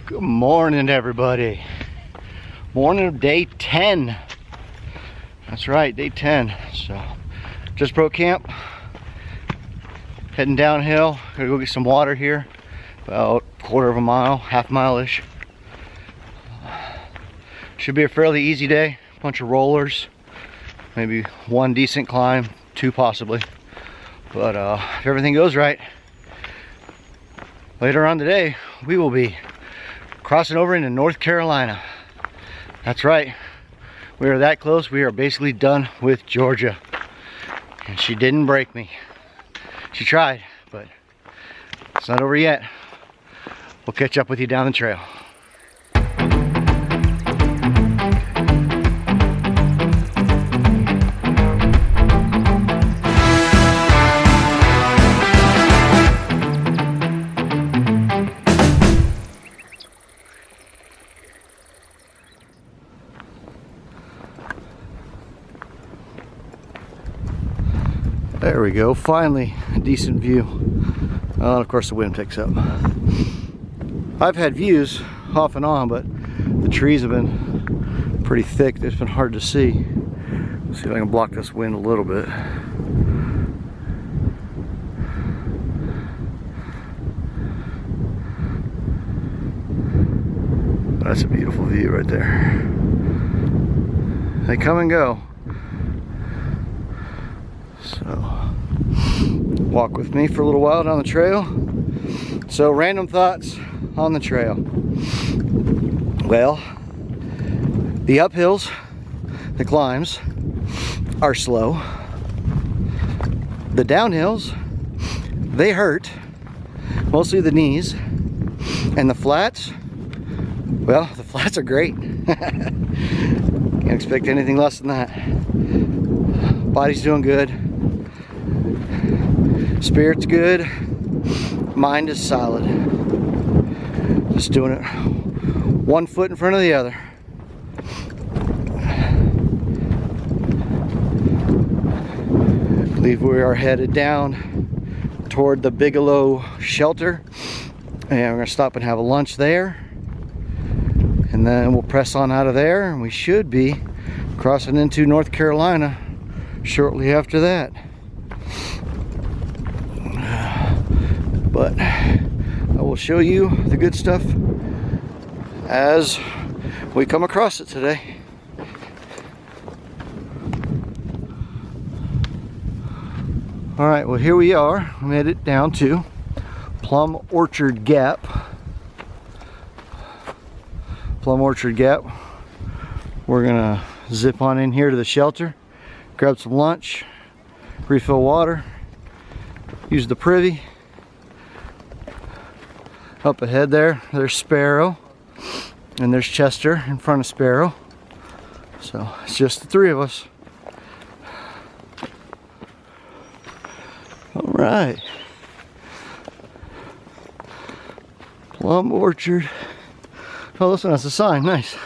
Good morning, everybody. Morning of day 10. That's right, day 10. So, just broke camp. Heading downhill. Gotta go get some water here. About a quarter of a mile, half mile-ish. Should be a fairly easy day. Bunch of rollers. Maybe one decent climb, two possibly. But if everything goes right, later on today, we will be crossing over into North Carolina. That's right. We are that close. We are basically done with Georgia. And she didn't break me. She tried, but it's not over yet. We'll catch up with you down the trail. There we go, finally a decent view. Well, of course the wind picks up. I've had views off and on, but the trees have been pretty thick. It's been hard to see. Let's see if I can block this wind a little bit. That's a beautiful view right there. They come and go. So, walk with me for a little while down the trail. So, random thoughts on the trail. Well, the uphills, the climbs, are slow. The downhills, they hurt, mostly the knees. And the flats, well, the flats are great. Can't expect anything less than that. Body's doing good. Spirit's good, mind is solid. Just doing it one foot in front of the other. I believe we are headed down toward the Bigelow shelter, and we're gonna stop and have a lunch there, and then we'll press on out of there, and we should be crossing into North Carolina shortly after that. But I will show you the good stuff as we come across it today. Alright, well here we are. We made it down to Plum Orchard Gap. Plum Orchard Gap. We're gonna zip on in here to the shelter, grab some lunch, refill water, use the privy. Up ahead there's Sparrow, and there's Chester in front of Sparrow. So it's just the three of us. All right. Plum Orchard. Oh, this one has a sign. Nice.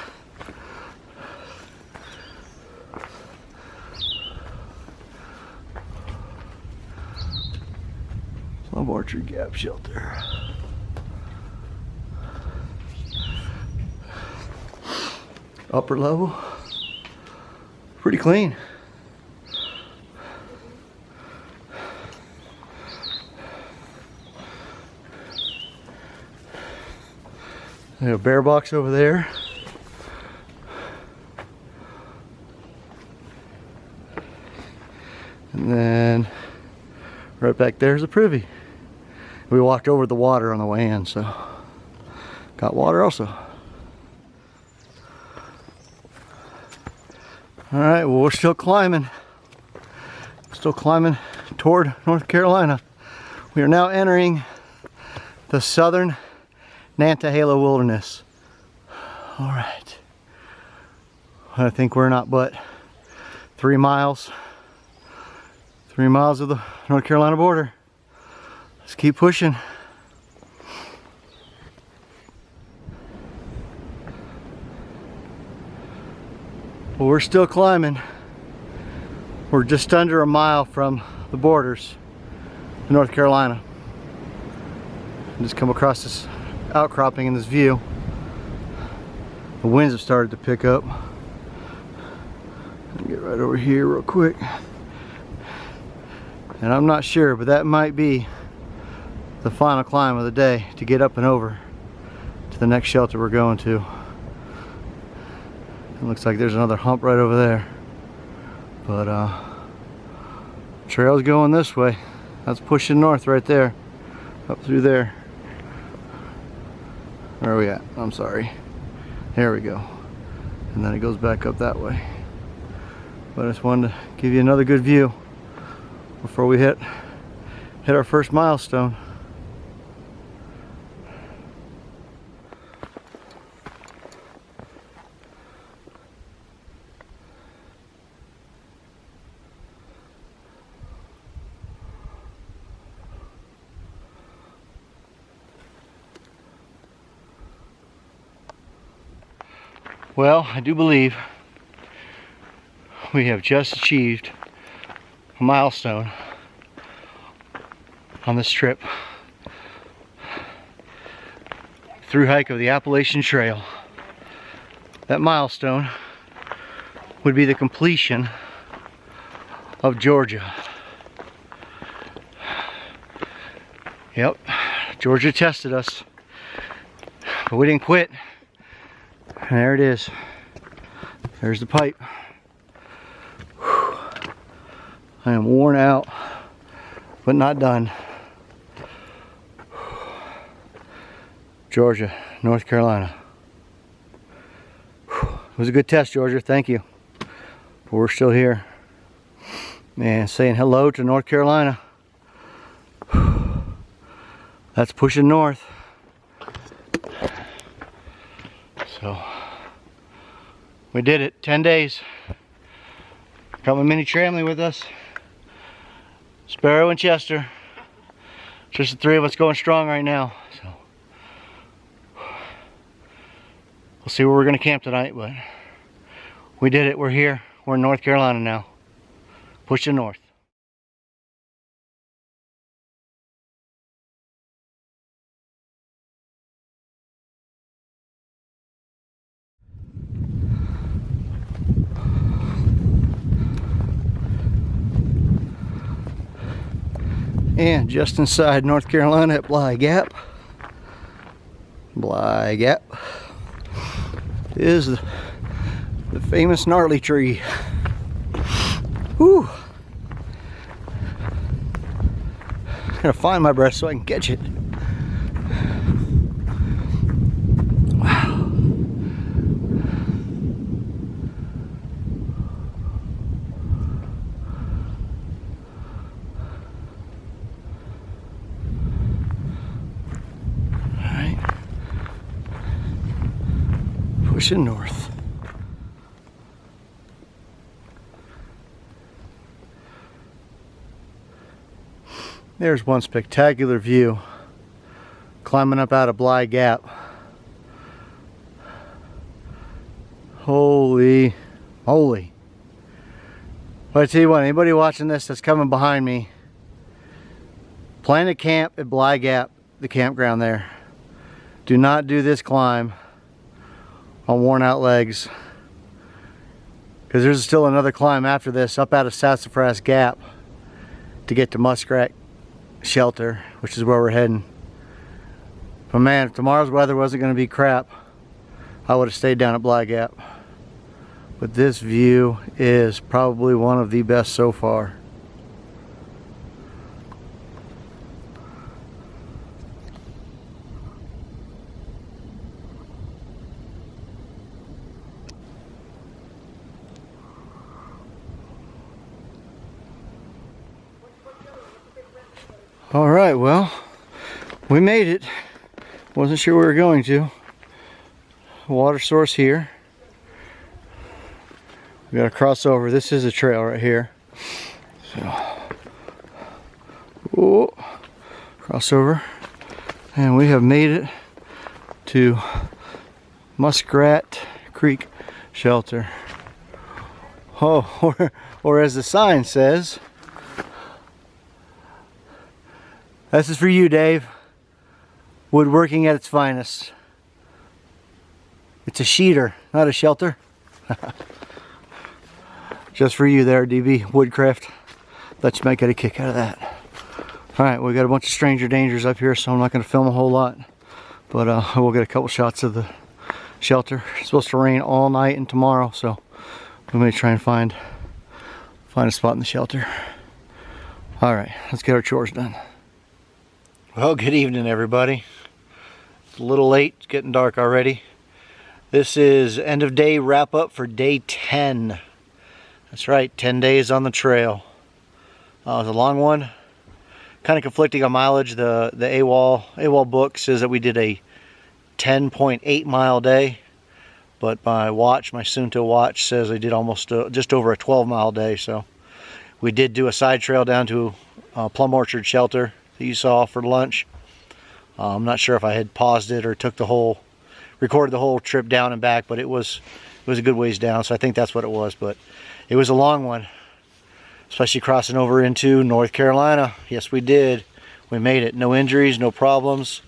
Plum Orchard Gap Shelter. Upper level, pretty clean. There's a bear box over there. And then right back there's a privy. We walked over the water on the way in, so got water also. Alright, well we're still climbing. Still climbing toward North Carolina. We are now entering the southern Nantahala Wilderness. Alright. I think we're not but 3 miles. 3 miles of the North Carolina border. Let's keep pushing. Well, we're still climbing. We're just under a mile from the borders to North Carolina. I just come across this outcropping in this view. The winds have started to pick up. Let me get right over here real quick. And I'm not sure, but that might be the final climb of the day to get up and over to the next shelter we're going to. It looks like there's another hump right over there. But trail's going this way. That's pushing north right there. Up through there. Where are we at? I'm sorry. There we go. And then it goes back up that way. But I just wanted to give you another good view before we hit our first milestone. Well, I do believe we have just achieved a milestone on this trip through hike of the Appalachian Trail. That milestone would be the completion of Georgia. Yep, Georgia tested us, but we didn't quit. And there it is. There's the pipe. Whew. I am worn out, but not done. Georgia, North Carolina. Whew. It was a good test, Georgia. Thank you. But we're still here. Man, saying hello to North Carolina. Whew. That's pushing north. So we did it. 10 days. Got my mini tramley with us. Sparrow and Chester. Just the three of us going strong right now. So we'll see where we're going to camp tonight, but we did it. We're here. We're in North Carolina now. Pushing north. And just inside North Carolina at Bly Gap. Bly Gap is the famous gnarly tree. Whew. Gotta find my breath so I can catch it. Wow. Alright. Pushing north. There's one spectacular view climbing up out of Bly Gap. Holy moly. But I tell you what, anybody watching this that's coming behind me, plan a camp at Bly Gap, the campground there. Do not do this climb on worn out legs, because there's still another climb after this up out of Sassafras Gap to get to Muskrat shelter, which is where we're heading. But man, if tomorrow's weather wasn't going to be crap, I would have stayed down at Bly Gap. But this view is probably one of the best so far. All right, well, we made it. Wasn't sure we were going to. Water source here. We got to cross over. This is a trail right here. So, oh, cross over, and we have made it to Muskrat Creek shelter. Oh, or as the sign says, this is for you, Dave. Woodworking at its finest. It's a sheeter, not a shelter. Just for you there, DB Woodcraft. Thought you might get a kick out of that. Alright, we got a bunch of stranger dangers up here, so I'm not going to film a whole lot. But we'll get a couple shots of the shelter. It's supposed to rain all night and tomorrow, so we may try and find a spot in the shelter. Alright, let's get our chores done. Well, good evening, everybody. It's a little late, it's getting dark already. This is end of day wrap up for day 10. That's right, 10 days on the trail. It was a long one. Kind of conflicting on mileage. The AWOL book says that we did a 10.8 mile day, but my watch, my Suunto watch, says I did almost just over a 12 mile day. So we did do a side trail down to Plum Orchard shelter that you saw for lunch. I'm not sure if I had paused it or recorded the whole trip down and back, but it was a good ways down, so I think that's what it was. But it was a long one, especially crossing over into North Carolina. Yes, we did. We made it. No injuries, no problems.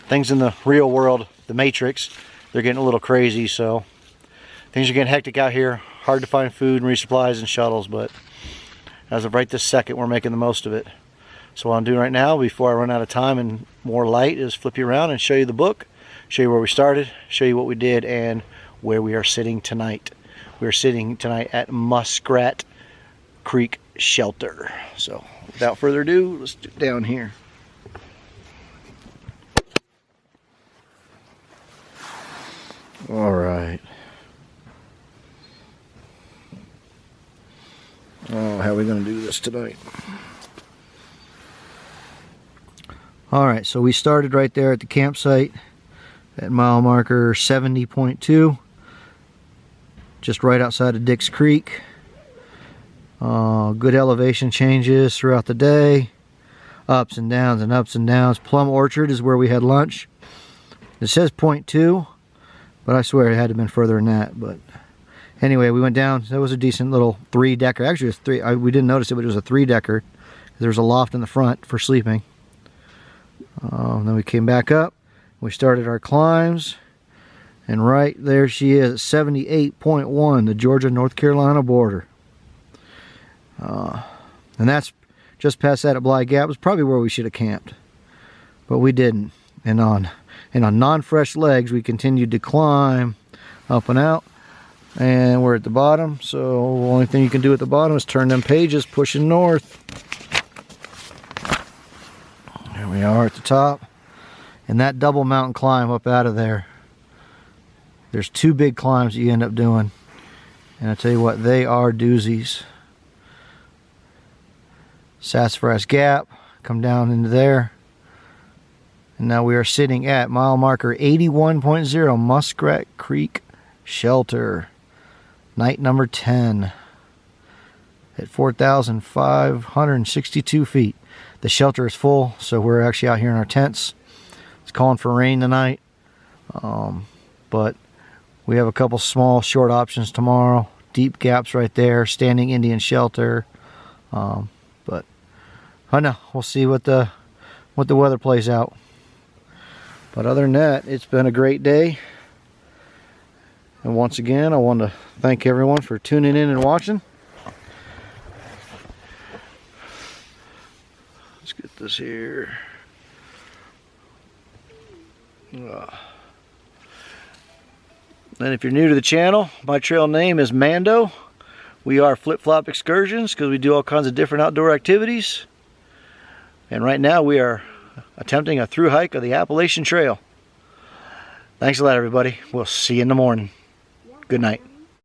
Things in the real world, the Matrix, they're getting a little crazy, so things are getting hectic out here. Hard to find food and resupplies and shuttles, but as of right this second, we're making the most of it. So what I'm doing right now, before I run out of time and more light, is flip you around and show you the book, show you where we started, show you what we did, and where we are sitting tonight. We're sitting tonight at Muskrat Creek Shelter. So without further ado, let's do it down here. All right. Oh, how are we going to do this tonight? All right, so we started right there at the campsite at mile marker 70.2, just right outside of Dix Creek. Good elevation changes throughout the day, ups and downs and ups and downs. Plum Orchard is where we had lunch. It says 0.2, but I swear it had to have been further than that. But anyway, we went down. That was a decent little 3-decker. Actually, it was three. We didn't notice it, but it was a 3-decker. There was a loft in the front for sleeping. Then we came back up. We started our climbs, and right there she is at 78.1, the Georgia-North Carolina border. And that's just past that at Bly Gap. It was probably where we should have camped, but we didn't. And on non-fresh legs, we continued to climb up and out, and we're at the bottom. So the only thing you can do at the bottom is turn them pages, pushing north. Here we are at the top. And that double mountain climb up out of there, there's 2 big climbs that you end up doing. And I tell you what, they are doozies. Sassafras Gap, come down into there. And now we are sitting at mile marker 81.0, Muskrat Creek Shelter. Night number 10 at 4,562 feet. The shelter is full, so we're actually out here in our tents. It's calling for rain tonight, but we have a couple small short options tomorrow. Deep gaps right there, standing Indian shelter, but I know we'll see what the weather plays out. But other than that, it's been a great day, and once again I want to thank everyone for tuning in and watching. Let's get this here. And if you're new to the channel, my trail name is Mando. We are Flip-Flop Excursions because we do all kinds of different outdoor activities. And right now we are attempting a through hike of the Appalachian Trail. Thanks a lot, everybody. We'll see you in the morning. Good night.